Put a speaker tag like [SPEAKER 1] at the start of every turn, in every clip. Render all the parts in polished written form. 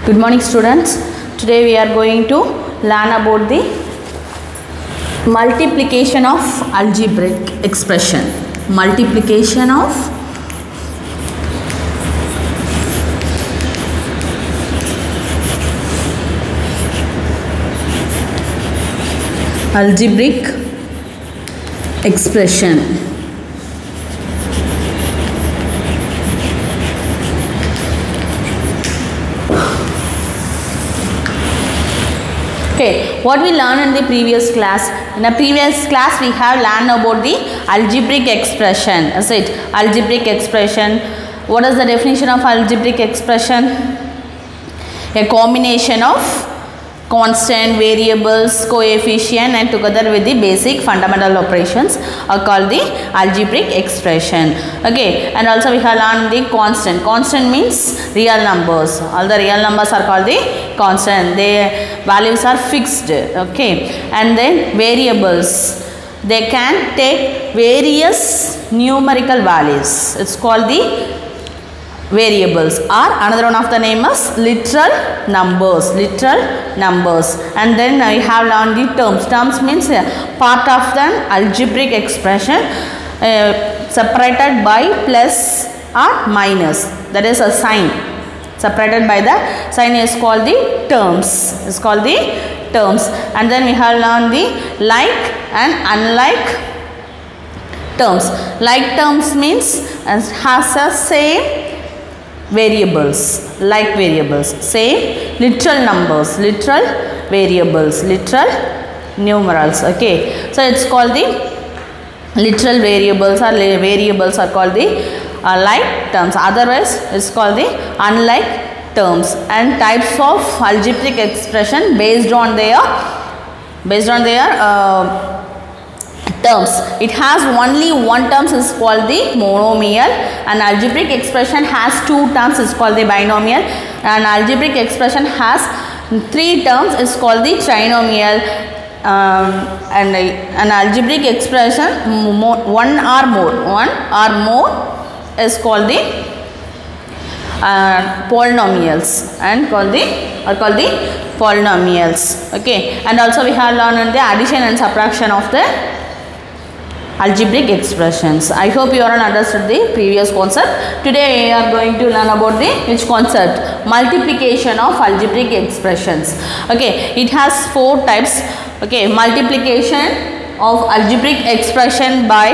[SPEAKER 1] Good morning students. Today we are going to learn about the multiplication of algebraic expression. Multiplication of algebraic expression. Okay, what we learned in the previous class? In the previous class we have learned about the algebraic expression. Is it algebraic expression? What is the definition of algebraic expression? A combination of constant, variables, coefficient and together with the basic fundamental operations are called the algebraic expression. Okay, and also we have learned the constant. Constant means real numbers. All the real numbers are called the constant. Their values are fixed. Okay, and then variables. They can take various numerical values. It's called the variables, or another one of the name is literal numbers. And then we have learned the terms means part of the algebraic expression separated by plus or minus, that is a sign separated by the sign is called the terms. And then we have learned the like and unlike terms. Like terms means has a same variables, like variables, say literal numbers, literal variables, literal numerals. Okay, so it's called the literal variables, or variables are called the like terms. Otherwise it's called the unlike terms. And types of algebraic expression based on their terms. It has only one terms is called the monomial. An algebraic expression has two terms is called the binomial. An algebraic expression has three terms is called the trinomial. And an algebraic expression one or more is called the polynomials and called the polynomials. Okay, and also we have learned the addition and subtraction of the algebraic expressions. I hope you all understood the previous concept. Today we are going to learn about the which concept? Multiplication of algebraic expressions. Okay, it has four types. Okay, multiplication of algebraic expression by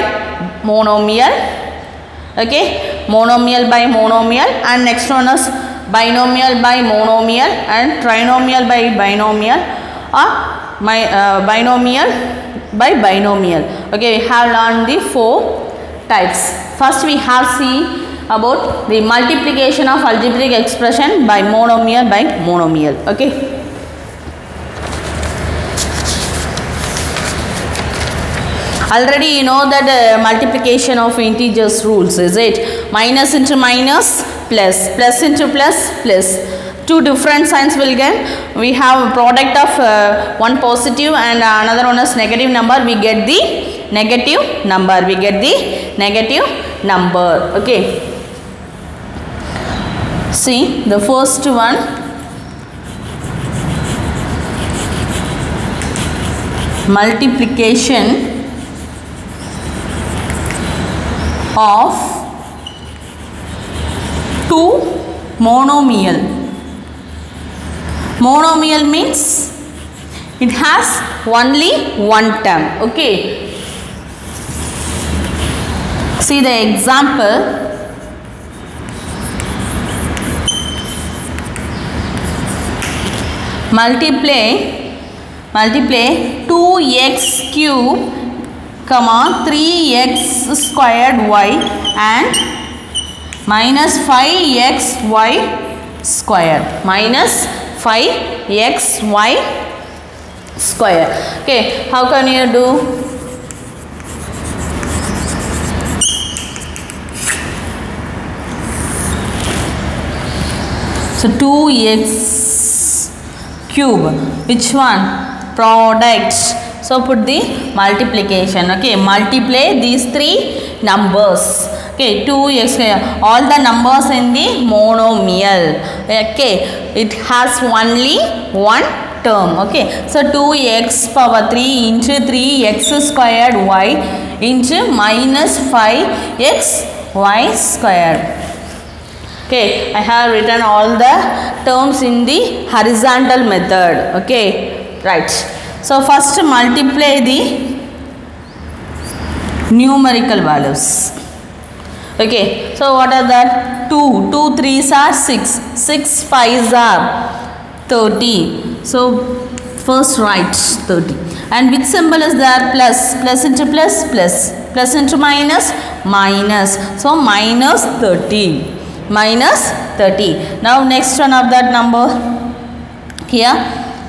[SPEAKER 1] monomial. Okay, monomial by monomial, and next one is binomial by monomial and trinomial by binomial, or binomial by binomial. Okay, we have learned the four types. First we have see about the multiplication of algebraic expression by monomial by monomial. Okay, already you know that multiplication of integers rules, is it? Minus into minus, plus into plus. Two different signs will get. We have a product of one positive and another one is negative number. We get the negative number. Okay, see the first one. Multiplication of two monomial. Monomial means it has only one term. Okay, see the example. Multiply 2x cube comma 3x squared y and minus 5xy square, minus 5xy square. Okay, how can you do? So 2x cube, which one? Product. So put the multiplication. Okay, multiply these three numbers. Okay, 2x, all the numbers in the monomial. Okay, it has only one term. Okay, so 2x power 3 into 3x squared y into minus 5x y squared. Okay, I have written all the terms in the horizontal method. Okay, right. So first multiply the numerical values. Okay, so what are that? 2 3s are 6, 6 5s are 30. So first write 30. And which symbol is there? Plus. Plus into plus, plus. Plus into minus, minus. So minus 30. Minus 30. Now next one of that number. Here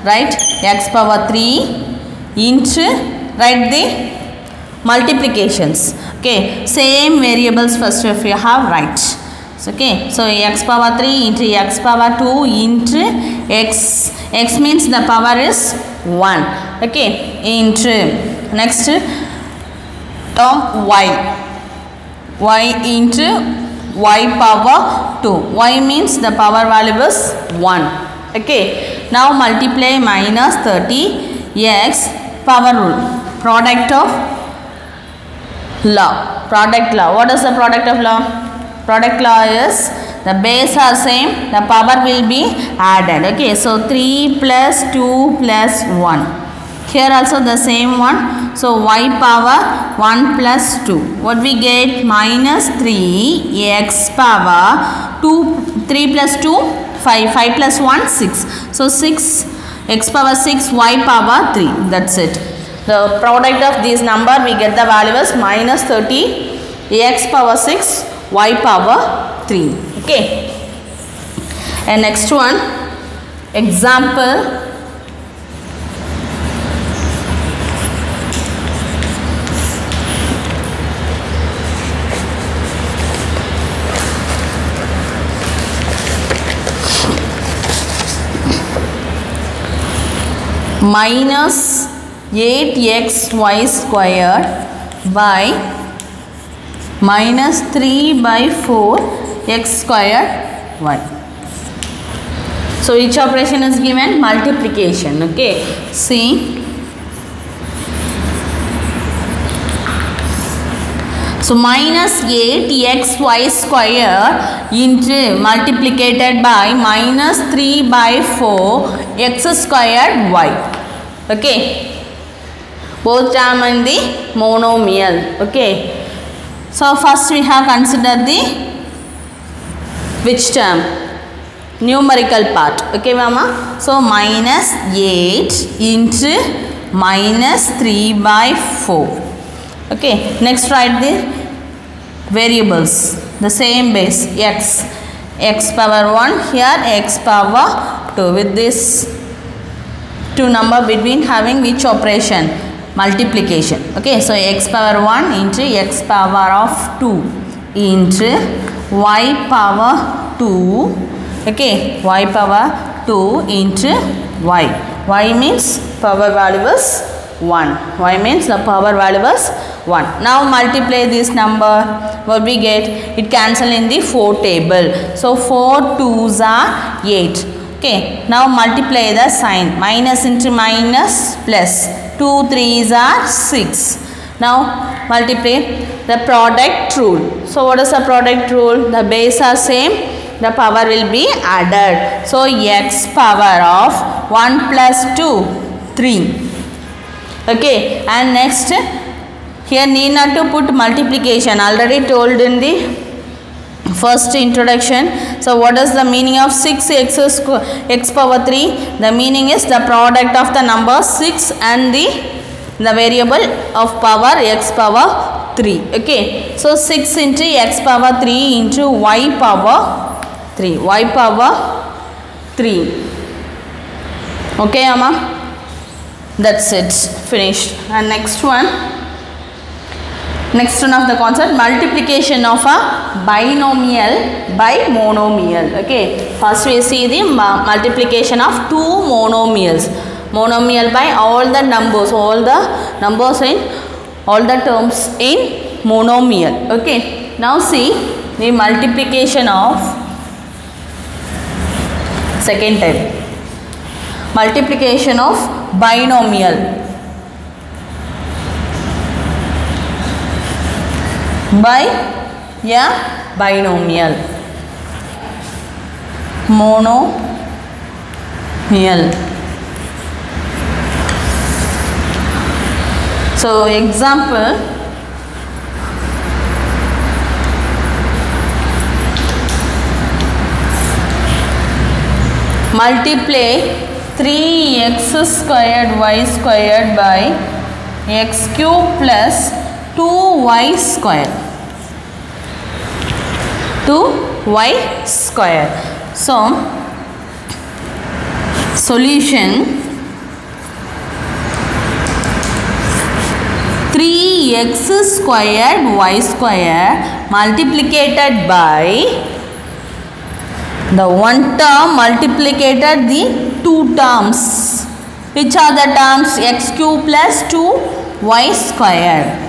[SPEAKER 1] write x power 3 into, write the multiplications. Okay, same variables first if you have, right. Okay, so x power 3 into x power 2 into x means the power is 1. Okay, into next term y into y power 2. Y means the power value is 1. Okay, now multiply minus 30 x power rule, product of law. Product law. What is the product of law? Product law is the base are same, the power will be added. Okay, so 3 plus 2 plus 1. Here also the same one. So y power 1 plus 2. What we get? Minus 3 x power 2. 3 plus 2 5. 5 plus 1 6. So 6 x power 6 y power 3. That's it. The product of this number we get the value as minus 30 x power 6 y power 3. Okay. And next one, example minus 8xy squared by minus 3 by 4 x squared y. So each operation is given multiplication. Okay, see, so minus 8xy square into multiplied by minus 3 by 4 x squared y. Okay, both term in the monomial. Okay, so first we have considered the which term? Numerical part. Okay, mama. So minus 8 into minus 3 by 4. Okay, next write the variables, the same base, x power 1 here, x power 2, with this two number between having which operation? Multiplication. Okay, so x power 1 into x power of 2 into y power 2. Okay, y power 2 into y means power value is 1. Y means the power value is 1. Now multiply this number. What we get? It cancel in the 4 table. So 4 2s are 8. Okay, now multiply the sign. Minus into minus plus. 2 3s are 6. Now multiply the product rule. So what is the product rule? The base are same, the power will be added. So x power of 1 plus 2 3. Okay, and next here need not to put multiplication, already told in the first introduction. So what is the meaning of 6x power 3? The meaning is the product of the number 6 and the variable of power x power 3. Okay, so 6 into x power 3 into y power 3. Y power 3. Okay, Amma? That's it. Finished. And next one of the concept, multiplication of a binomial by monomial. Okay, first we see the multiplication of two monomials. Monomial by all the numbers in all the terms in monomial. Okay, now see the multiplication of Second type, multiplication of binomial. By a binomial, monomial. So example, multiply 3x squared y squared by x cube plus 2y square. 2y square. So solution, 3x squared y square multiplied by the one term multiplied the two terms. Which are the terms? X cube plus 2y square.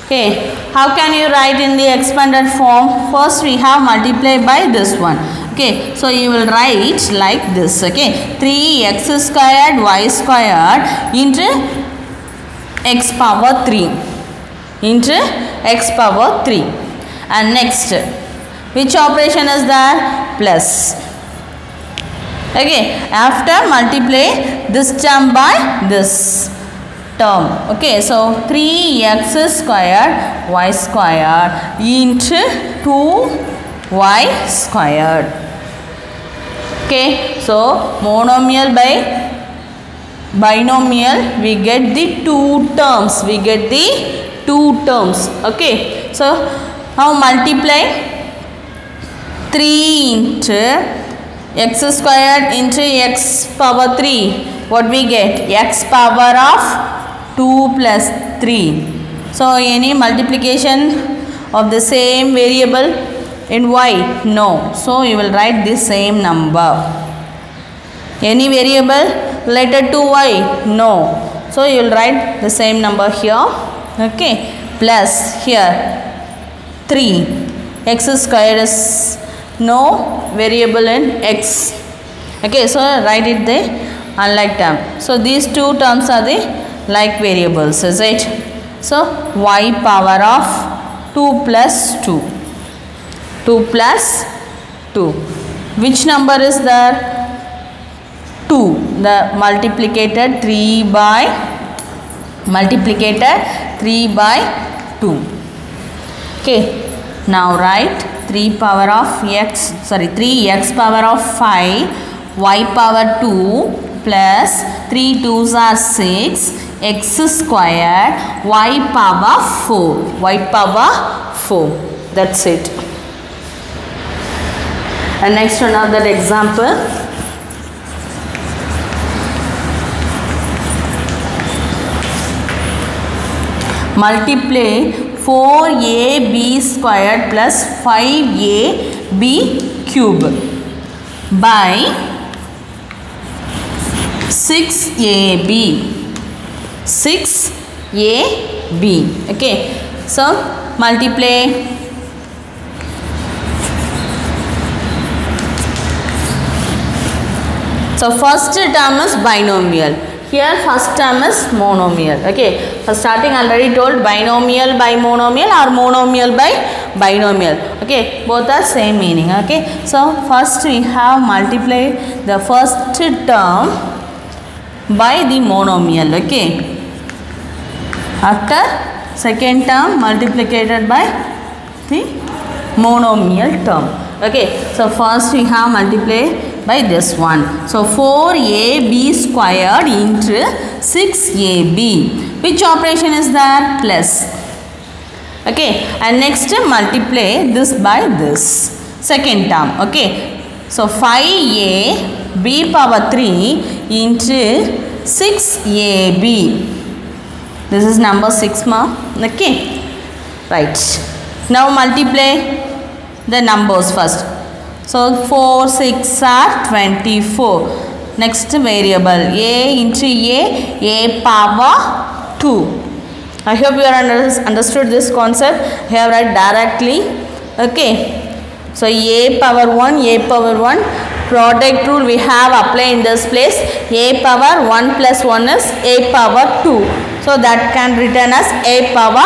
[SPEAKER 1] Okay, how can you write in the expanded form? First we have multiply by this one. Okay, so you will write like this. Okay, 3x squared y squared into x power 3 into x power 3. And next, which operation is that? Plus. Okay, after multiply this term by this term. Okay, so 3x squared y squared into 2y squared. Okay, so monomial by binomial, we get the two terms. Okay, so now multiply 3 into x squared into x power 3. What we get? X power of 2 plus 3. So any multiplication of the same variable in y? No. So you will write the same number. Any variable related to y? No. So you will write the same number here. Okay, plus here 3. X squared is no variable in x. Okay, so write it the unlike term. So these two terms are the like variables, is it? So y power of 2 plus 2. 2 plus 2. Which number is there? 2. The multiplied 3 by 2. Okay, now write 3x power of 5 y power 2 plus 3 2s are 6 x squared y power 4. That's it. And next another example. Multiply 4ab squared plus 5ab cube by 6ab. Okay, so multiply so first term is binomial. Here first term is monomial. Okay, for starting already told binomial by monomial or monomial by binomial. Okay, both are same meaning. Okay, so first we have multiply the first term by the monomial. Okay, after second term multiplied by the monomial term. Okay, so first we have multiply by this one. So 4ab squared into 6ab. Which operation is that? Plus. Okay, and next multiply this by this second term. Okay, so 5ab power 3 into 6ab. This is number 6 ma. Okay, right. Now multiply the numbers first. So 4 6 are 24. Next variable a into a power 2. I hope you are understood this concept. Here write directly. Okay, so a power 1, product rule we have applied in this place. A power 1 plus 1 is a power 2. So that can written as a power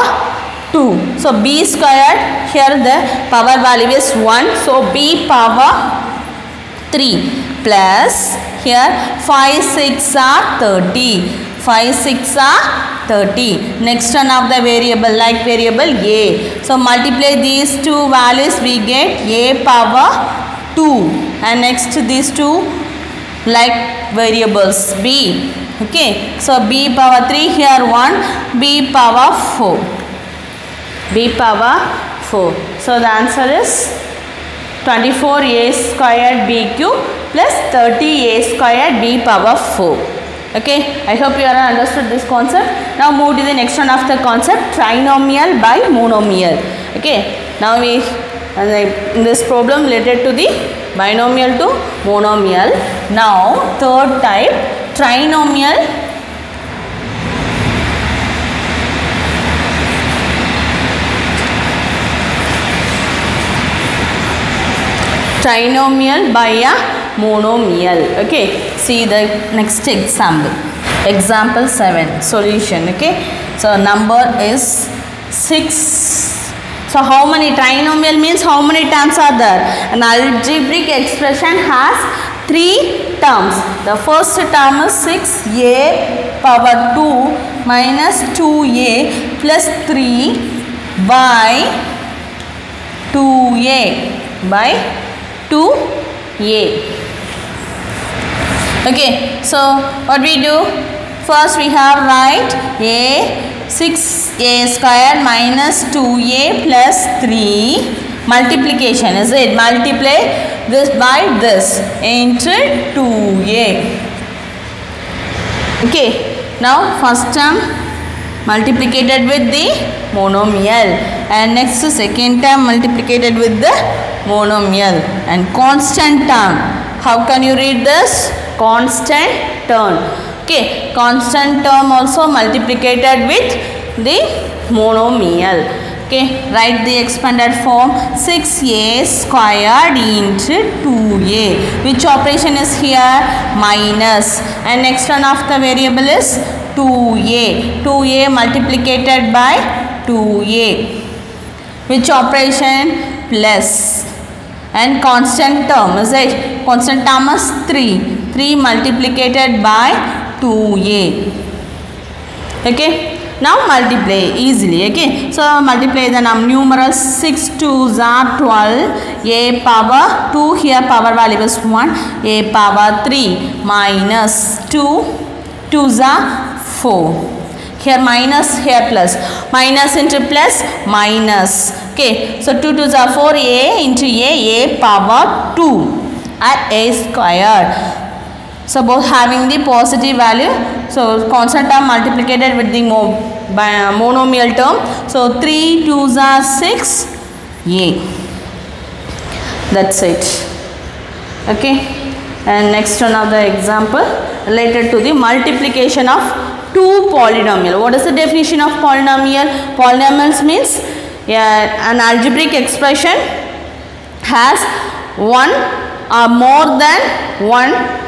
[SPEAKER 1] 2. So b squared, here the power value is 1. So b power 3 plus here 5 6 are 30. 5 6 are 30. Next one of the variable, like variable a. So multiply these two values, we get a power 2. And next these two like variables b. Okay. So b power 3 here 1, b power 4. b power 4. So the answer is 24a squared b cube plus 30a squared b power 4. Okay, I hope you are understood this concept. Now move to the next one of the concept, trinomial by monomial. Okay, now we in this problem related to the binomial to monomial. Now third type, trinomial by a monomial. Okay, see the next example. Example 7, solution. Okay, so number is 6. So how many, trinomial means how many terms are there? An algebraic expression has 3 terms. The first term is 6a power 2 minus 2a plus 3 by 2a by 2a. Okay, so what we do? First we have write a 6a square minus 2a plus 3 multiplication, is it? Multiply this by this into 2a. Okay, now first term multiplied with the monomial and next second term multiplied with the monomial and constant term. How can you read this? Constant term. Okay, constant term also multiplied with the monomial. Okay, write the expanded form 6a squared into 2a. Which operation is here? Minus. And next one of the variable is 2a. 2a multiplied by 2a. Which operation? Plus. And constant term, is it? Constant term is 3. 3 multiplied by 2a. Okay. Now multiply easily. Okay. So multiply the numerals 6 2s are 12. A power 2 here power value is 1. A power 3 minus 2 2s are 4. Here minus, here plus. Minus into plus, minus. Okay. So 2 2s are 4. A into a power 2 at a squared. So both having the positive value. So constant term multiplied with the monomial term. So 3 2s are 6 a. That's it. Okay. And next one of the example related to the multiplication of two polynomial. What is the definition of polynomial? Polynomials means an algebraic expression has one or more than one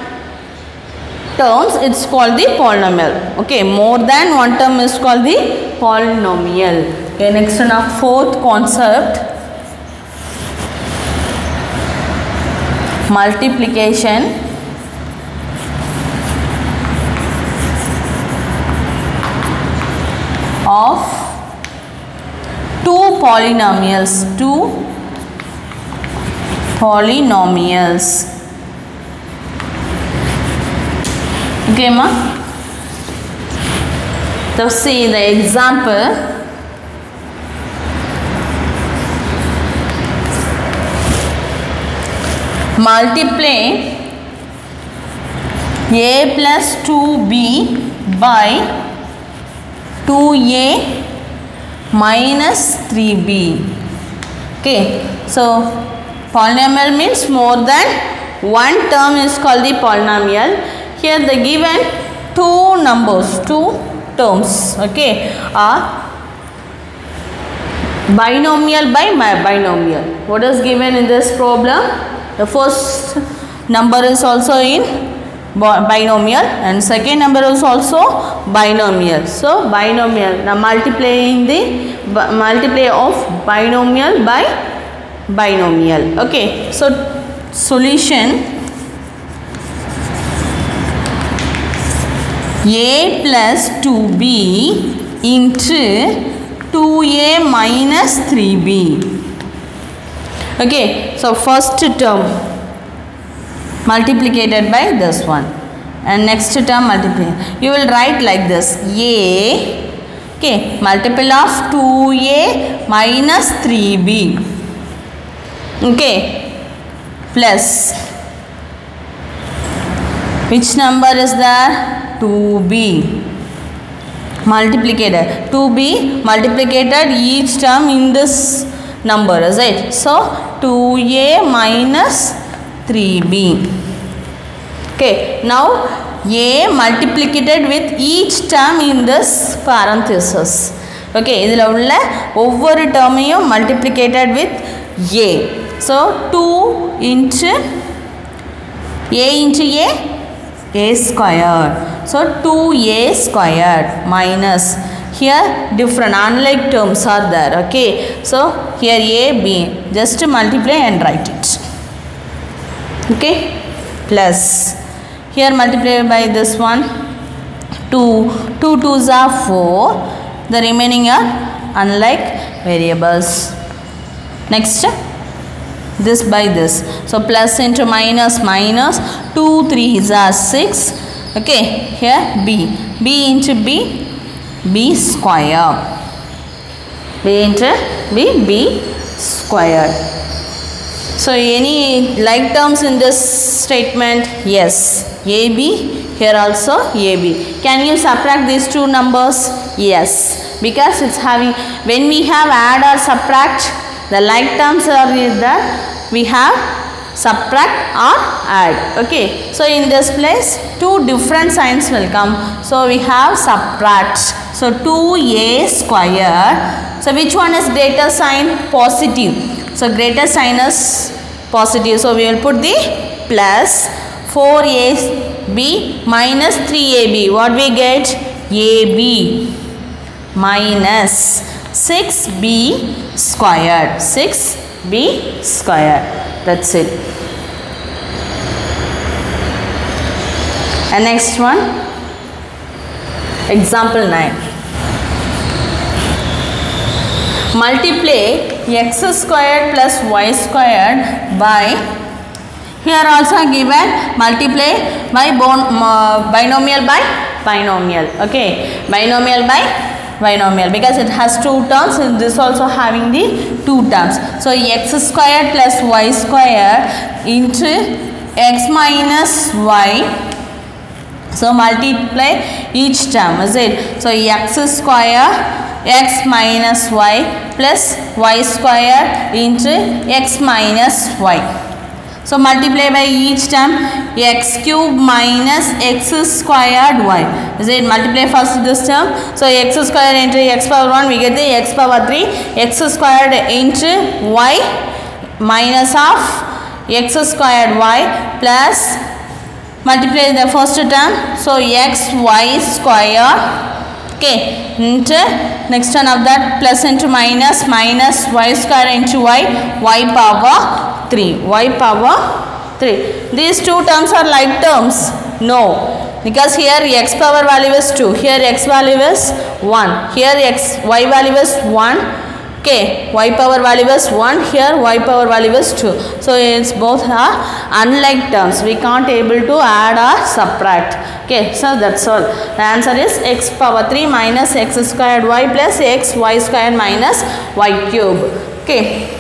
[SPEAKER 1] terms, it's called the polynomial. Okay, more than one term is called the polynomial. Okay, next one of fourth concept, multiplication of two polynomials. Okay, ma. So see the example. Multiply a plus 2b by 2a minus 3b. Okay, so polynomial means more than one term is called the polynomial. Here the given two numbers, two terms, okay, are binomial by binomial. What is given in this problem? The first number is also in binomial and second number is also binomial. So binomial, now multiplying the multiply of binomial by binomial. Okay, so solution a plus 2b into 2a minus 3b. Okay, so first term multiplied by this one and next term multiply. You will write like this: a, okay, multiple of 2a minus 3b, okay, plus which number is there? 2b multiplied, 2b multiplied each term in this number, is it? So 2a minus 3b. Okay, now a multiplied with each term in this parenthesis. Okay, idhula ulla ovvoru termayum multiplied with a. So 2 into a square. So 2a squared minus, here different unlike terms are there. Okay, so here a, b, just multiply and write it. Okay, plus here multiply by this one, 2 2's are 4, the remaining are unlike variables. Next, this by this, so plus into minus, 2 3's are 6. Okay, here b into b square, b into b square. So any like terms in this statement? Yes, ab, here also ab. Can you subtract these two numbers? Yes, because it's having, when we have add or subtract, the like terms are there, we have subtract or add. Okay, so in this place two different signs will come, so we have subtract. So 2a square, so which one is greater sign? Positive. So greater sign is positive, so we will put the plus 4ab minus 3ab. What we get? ab minus 6b squared, 6b squared. That's it. And next one, example 9. Multiply x squared plus y squared by, here also given multiply by binomial by binomial. Okay, binomial by binomial, because it has two terms and this also having the two terms. So x squared plus y squared into x minus y. So multiply each term, is it? So x square x minus y plus y square into x minus y. So multiply by each term, x cube minus x squared y. Is it? Multiply first this term. So x squared into x power 1, we get the x power 3. X squared into y minus of x squared y plus multiply the first term. So x y square, okay, into next one of that plus into minus y square into y power 3, y power 3. These two terms are like terms? No, because here x power value is 2, here x value is 1, here y value is 1, okay, y power value is 1, here y power value is 2. So it's both are unlike terms, we can't able to add or subtract. Okay, so that's all. The answer is x power 3 minus x squared y plus x y squared minus y cube. Okay.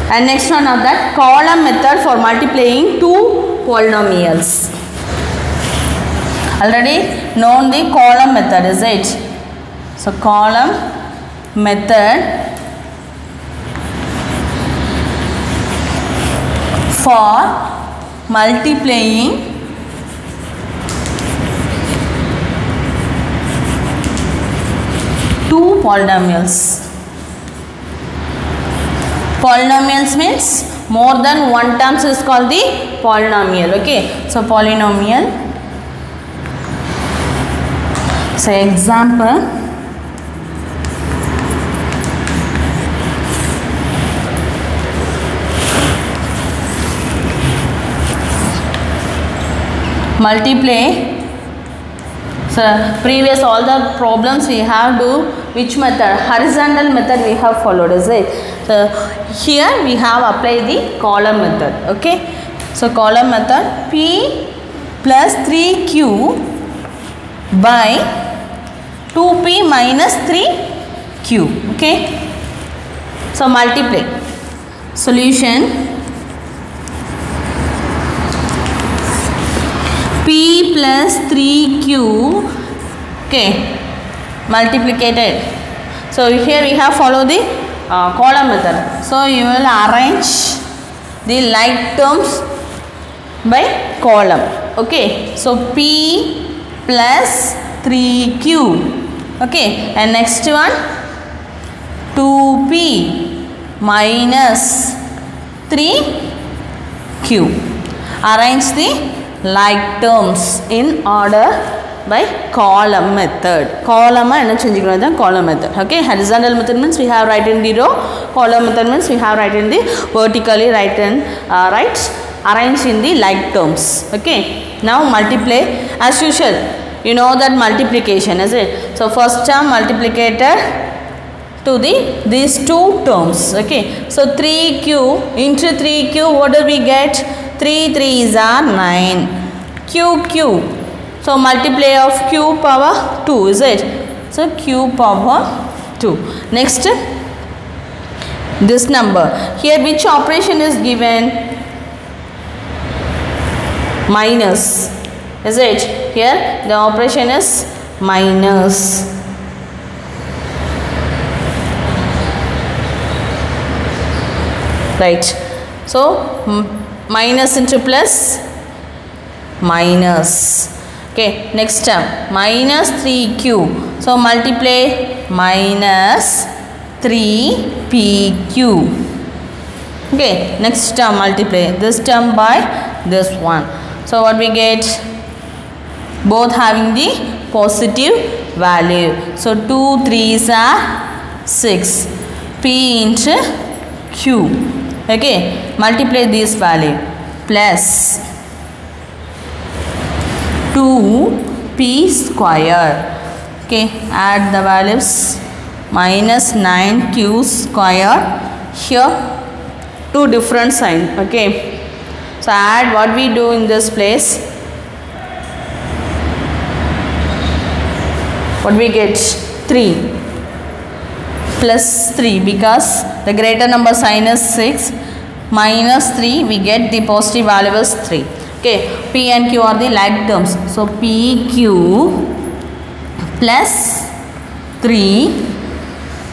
[SPEAKER 1] And next one of that, column method for multiplying two polynomials. Already known the column method, is it? So column method for multiplying two polynomials. Polynomials means more than one terms is called the polynomial. Okay, so polynomial. So example, multiply. So previous all the problems we have do which method? Horizontal method we have followed, is it? So here we have applied the column method. Okay, so column method, P plus 3Q by 2P minus 3Q. Okay, so multiply. Solution, P plus 3Q, okay, multiplicated. So here we have followed the column method. So you will arrange the like terms by column. Okay, so P plus 3Q. Okay, and next one 2P minus 3Q. Arrange the like terms in order by column method. Column and column method. Okay, horizontal method means we have right in the row. Column method means we have right in the vertically right in arrange in the like terms. Okay, now multiply as usual. You know that multiplication, is it? So first term multiplicated to these two terms. Okay, so 3Q into 3Q, what do we get? 3 3s are 9. QQ. So multiply of Q power 2, is it? So Q power 2. Next, this number. Here which operation is given? Minus. Is it? Here the operation is minus. Right. So minus into plus, minus. Okay, next term minus 3Q. So multiply minus 3PQ. Okay, next term multiply this term by this one. So what we get? Both having the positive value. So 2 3s are 6. P into Q. Okay, multiply this value plus 2P square. Okay, add the values minus 9Q square. Here two different sign. Okay, so add what we do in this place. What we get? 3 plus 3 because the greater number sign is 6, minus 3 we get the positive value is 3. Okay, P and Q are the like terms. So PQ plus 3,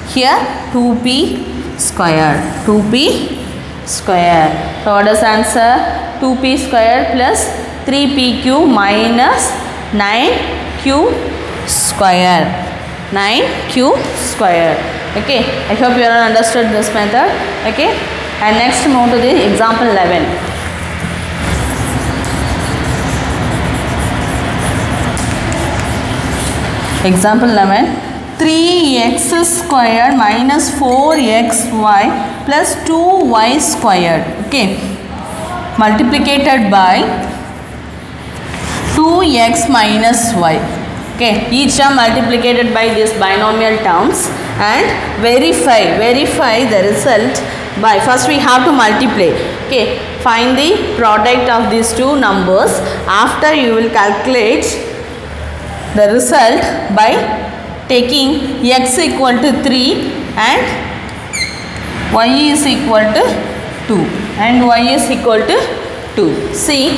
[SPEAKER 1] here 2P square. 2P square. So what is answer? 2P square plus 3PQ minus 9Q square. 9Q square. Okay, I hope you all understood this method. Okay, and next move to the example 11. Example 11. 3x squared minus 4xy plus 2y squared. Okay, multiplicated by 2x minus y. Okay, each term multiplicated by these binomial terms and verify the result by, first we have to multiply. Okay, find the product of these two numbers. After you will calculate the result by taking x equal to 3 and y is equal to 2 and y is equal to 2. See,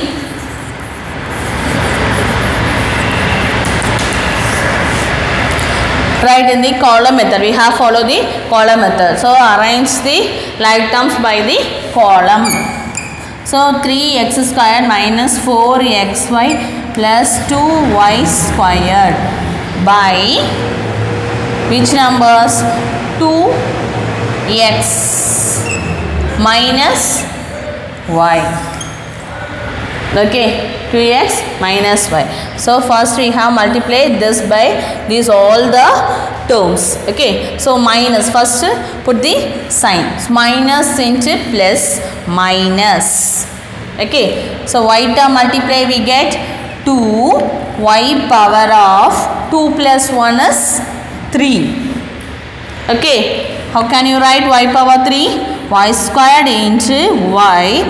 [SPEAKER 1] right in the column method we have followed the column method. So arrange the like terms by the column. So 3x squared minus 4xy plus 2y squared by which numbers? 2x minus y. Okay, 2x minus y. So first we have multiplied this by these all the terms. Okay, so minus, first put the sign. So minus into plus minus. Okay, so y term multiply, we get 2 y power of 2 plus 1 is 3. Okay, how can you write y power 3? Y squared into y.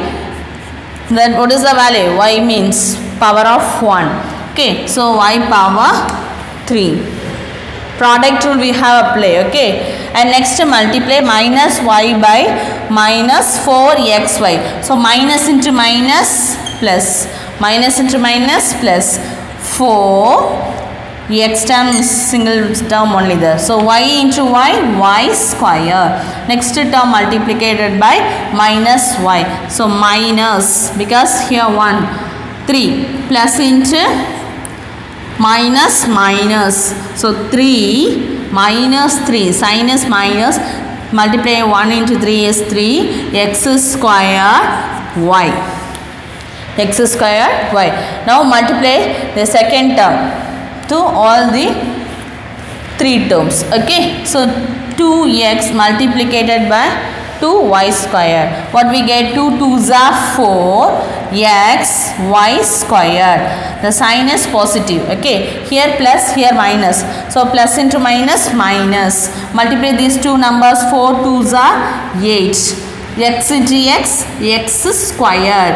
[SPEAKER 1] Then what is the value? Y means power of 1. Okay, so y power 3. Product rule we have apply. Okay, and next multiply minus y by minus 4xy. So minus into minus plus, minus into minus plus 4. X term is single term only there. So y into y square. Next term multiplied by minus y. So minus, because here 1, 3 plus into minus minus. So 3 minus 3. Sign is minus. Multiply 1 into 3 is 3. X square y. X square y. Now multiply the second term to all the 3 terms. Okay, so 2x multiplied by 2y square. What we get? 2 2s are 4 x y square. The sign is positive. Okay, here plus, here minus. So plus into minus, minus. Multiply these two numbers. 4 2s are 8. X into x square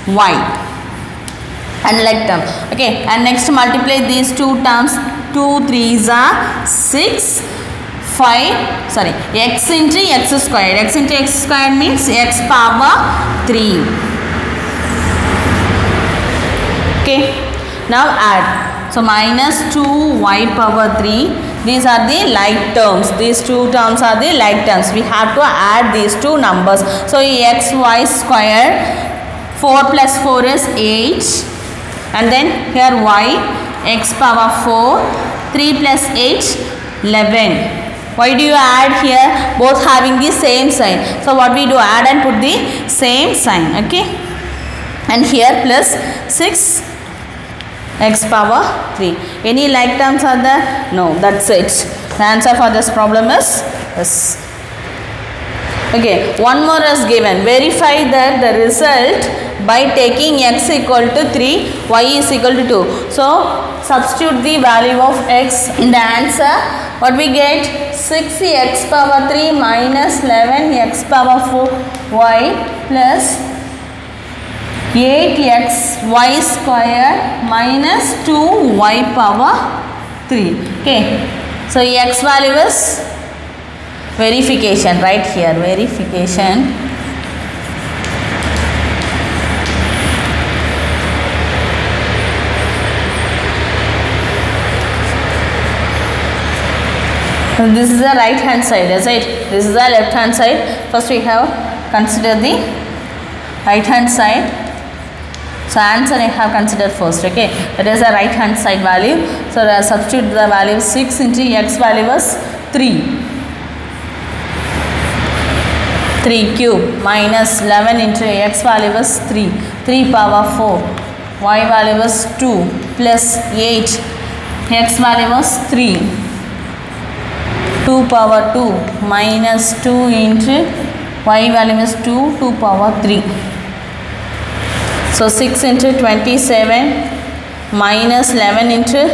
[SPEAKER 1] y. Unlike term. Okay, and next multiply these two terms. 2 3s are 6. 5, sorry, x into x squared. X into x squared means x power 3. Okay, now add. So minus 2y power 3. These are the like terms. These two terms are the like terms. We have to add these two numbers. So xy squared, 4 plus 4 is 8. And then here y, x power 4, 3 plus 8, 11. Why do you add here? Both having the same sign. So what we do? Add and put the same sign. Okay. And here plus 6 x power 3. Any like terms are there? No. That's it. The answer for this problem is yes. Okay. One more is given. Verify that the result by taking x equal to 3, y is equal to 2. So substitute the value of x in the answer. What we get? 6x power 3 minus 11x power 4 y plus 8x y square minus 2y power 3. Okay. So x value is verification right here. Verification. This is the right hand side, is it? This is the left hand side. First we have considered the right hand side. So answer I have considered first. Okay, that is the right hand side value. So substitute the value 6 into x value was 3. 3 cube minus 11 into x value was 3. 3 power 4. Y value was 2 plus 8. X value was 3. 2 power 2 minus 2 into y value is 2, 2 power 3. So 6 into 27 minus 11 into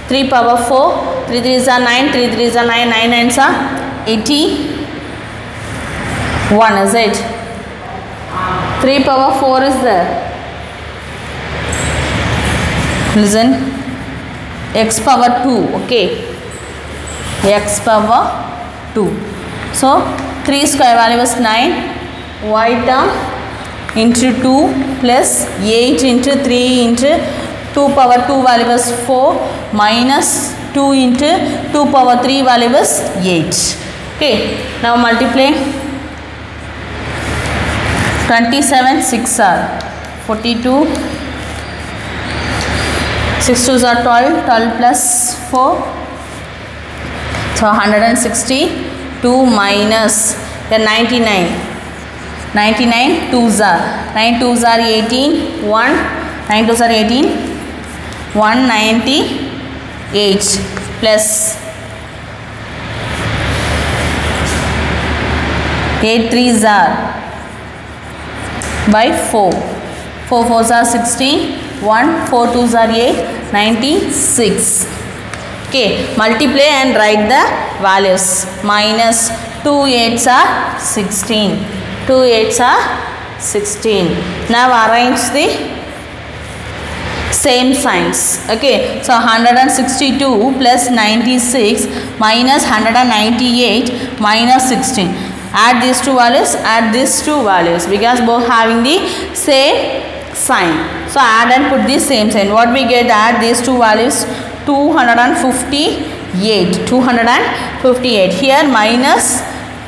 [SPEAKER 1] 3 power 4. 3 3s are 9, 3 3s are 9, 9 9s are 81, is it? 3 power 4 is there. Listen. X power 2, okay. X power 2. So 3 square value is 9. Y term into 2 plus 8 into 3 into 2 power 2 value is 4 minus 2 into 2 power 3 value is 8. Okay. Now multiply. 27 6 are 42. 6 2s are 12. 12 plus 4. So 162 minus the 99. 99 2s are 9 2s are 18 1 9 2s are 18 198 plus 8 3s are by 4 4 4s are 16 1 4 2s are 8 96. Okay, multiply and write the values. Minus 2 8s are 16 2 8s are 16. Now arrange the same signs. Okay, so 162 plus 96 minus 198 minus 16. Add these two values, add these two values because both having the same sign. So add and put the same sign. What we get? Add these two values. 258 258 here minus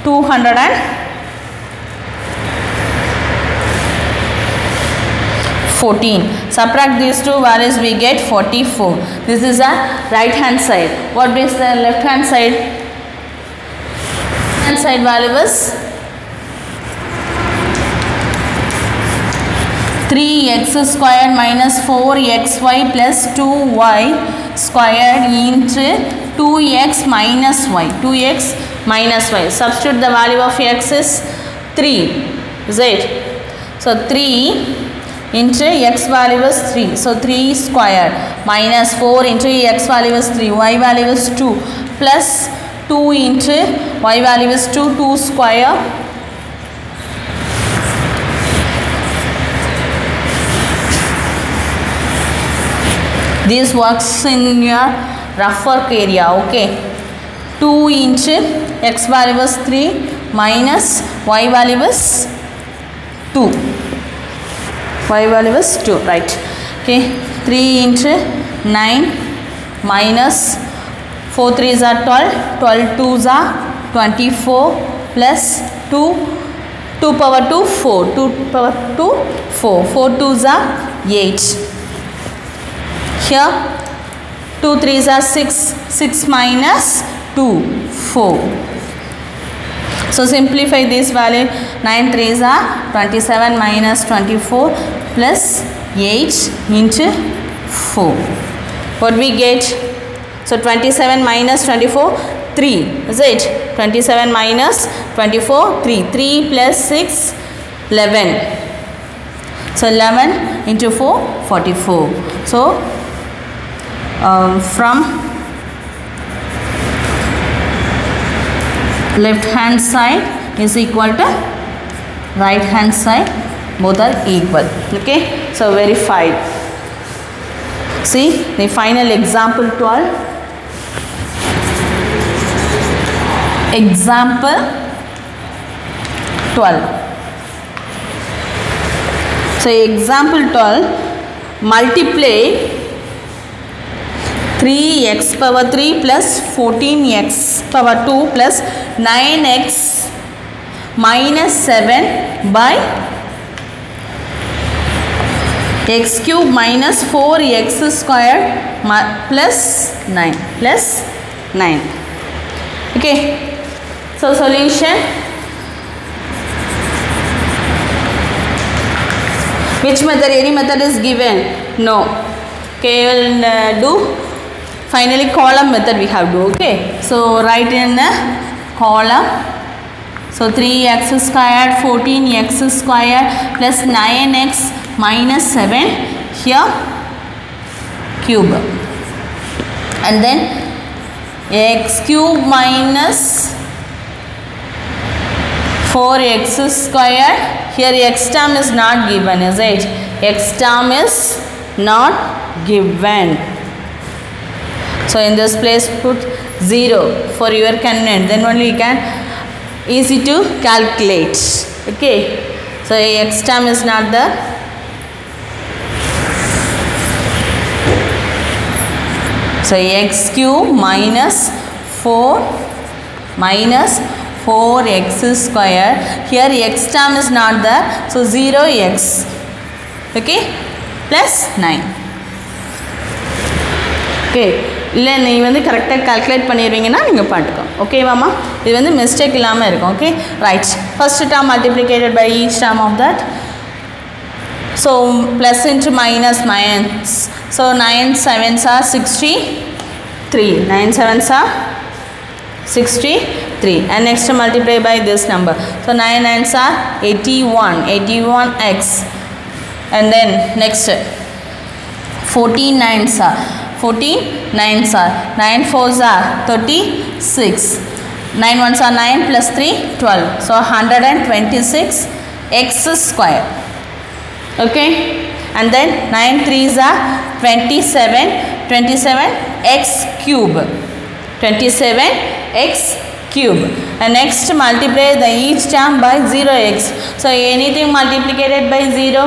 [SPEAKER 1] 214. Subtract these two values, we get 44. This is a right hand side. What is the left hand side? Left hand side value is 3x squared minus 4xy plus 2y squared into 2x minus y. 2x minus y. Substitute the value of x is 3. Is it? So 3 into x value is 3. So 3 squared minus 4 into x value is 3. Y value is 2 plus 2 into y value is 2. 2 square. This works in your rough work area. Okay. 2 into x value is 3 minus y value is 2. Y value is 2, right? Okay, 3 into 9 minus 4 3s are 12, 12 2s are 24 plus 2, 2 power 2 4, 2 power 2 4, 4 2s are 8. Here 2 3s are 6, 6 minus 2 4. So simplify this value. 9 3s are 27 minus 24 plus 8 into 4. What we get? So 27 minus 24 3. Is it? 27 minus 24 3. 3 plus 6 11. So 11 into 4 44. So from left hand side is equal to right hand side, both are equal. Okay, so verified. See the final example 12. Example 12. So example 12, multiply 3x power 3 plus 14x power 2 plus 9x minus 7 by x cube minus 4x squared plus 9 plus 9. Okay, so solution. Which method? Any method is given? No. Okay, we'll do finally column method we have to. Okay, so write in the column. So 3x squared 14x squared plus 9x minus 7 here cube, and then x cube minus 4x squared. Here x term is not given, is it? X term is not given. So in this place put 0 for your convenience, then only you can easy to calculate. Okay, so x term is not there. So x cube minus 4x square. Here x term is not there, so 0x. Okay, plus 9. Okay, இல்லை நீ வந்து கரெக்டாக calculate பண்ணிடுவீங்கன்னா நீங்கள் பார்த்துக்கோ. ஓகேவாம்மா? இது வந்து mistake இல்லாமல் இருக்கும். Okay right. First term multiplicated by each term of that. So plus into minus. So 9 7s are 63. 9 7s are 63. And next multiply by this number. So 9 9s are 81x. And then next 14 9s are 9 4s are 36. 9 1s are 9 plus 3 12. So 126x square. Okay. And then 9 3s are 27x cube. 27x cube. And next multiply the each term by 0x. So anything multiplied by 0,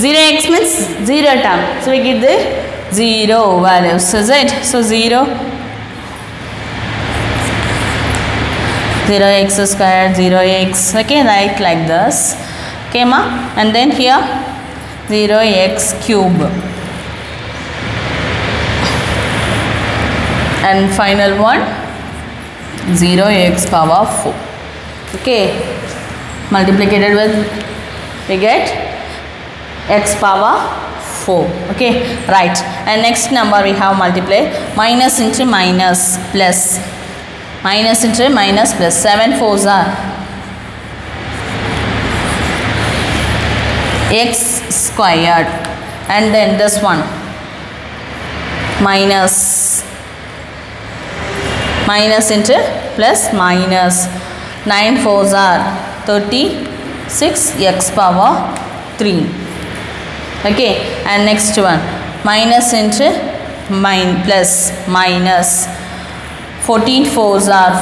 [SPEAKER 1] 0x means 0 term. So we get the 0 values, is it? So 0x squared, 0x. Okay, write like this. Okay ma. And then here 0x cube. And final one 0x power 4. Okay, multiplied with we get x power 4. Okay, right. And next number we have multiply minus into minus plus. Minus into minus plus. 7 4s are x squared. And then this one minus into plus minus. 9 4s are 36x power 3. Okay, and next one minus into plus minus. 14 4s are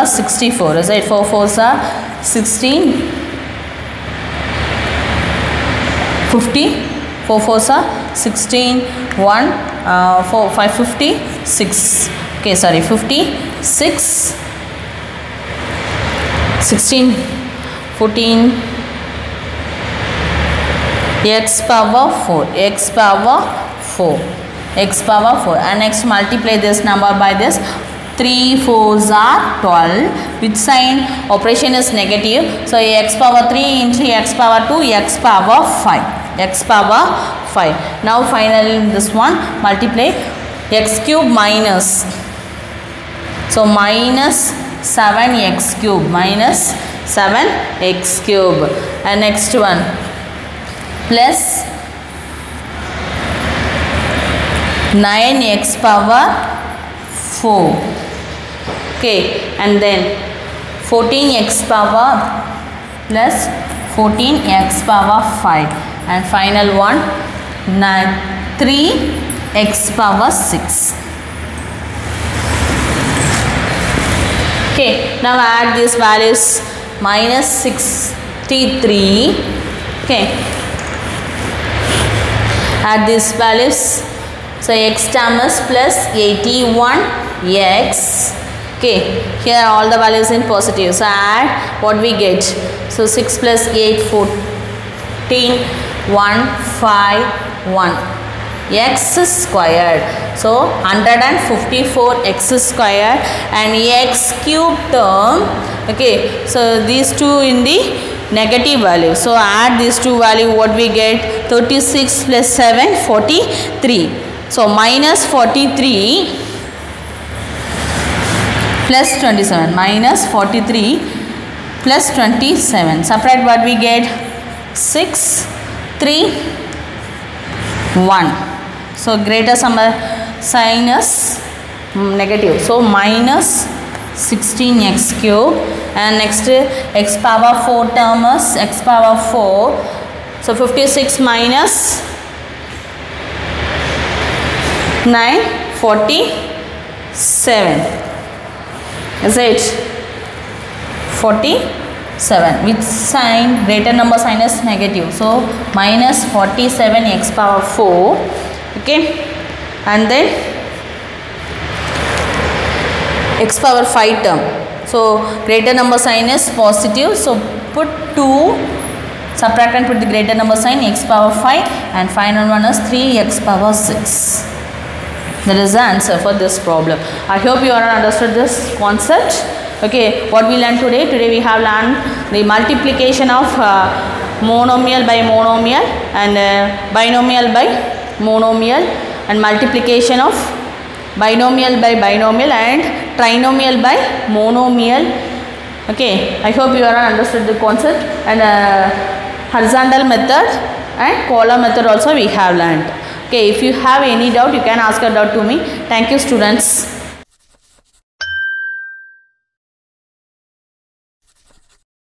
[SPEAKER 1] 64. Is it? 4 4s are 16. 50. 4 4s are 16. 1 4 5 56. Okay, sorry, 56. 16 14 x power 4. And next multiply this number by this. 3 4s are 12. Which sign? Operation is negative. So x power 3 into x power 2, x power 5. Now finally this one multiply x cube minus. So minus 7x cube. And next one plus 9x power 4. Okay, and then 14x power plus 14x power 5. And final one 3x power 6. Okay, now add these values. Minus 63. Okay, add these values. So x term is plus 81x. Okay, here all the values in positive. So add what we get. So 6 plus 8 14 151 x squared. So 154x squared and x cube term. Okay, so these two in the negative value. So add these two value, what we get? 36 plus 7 43. So minus 43 plus 27. Minus 43 plus 27. Subtract what we get? 6 3 1. So greater sign is negative. So minus 16x cube. And next x power 4 term is x power 4. So 56 minus 9 47. Is it 47? Which sign? Greater number sign is negative. So minus 47x power 4. Okay, and then x power 5 term. So greater number sign is positive. So put 2, subtract and put the greater number sign, x power 5, and final one is 3x power 6. That is the answer for this problem. I hope you all understood this concept. Okay, what we learned today? Today we have learned the multiplication of monomial by monomial and binomial by monomial, and multiplication of binomial by binomial and trinomial by monomial. Okay, I hope you all understood the concept, and horizontal method and column method also we have learned. Okay, if you have any doubt, you can ask a doubt to me. Thank you, students.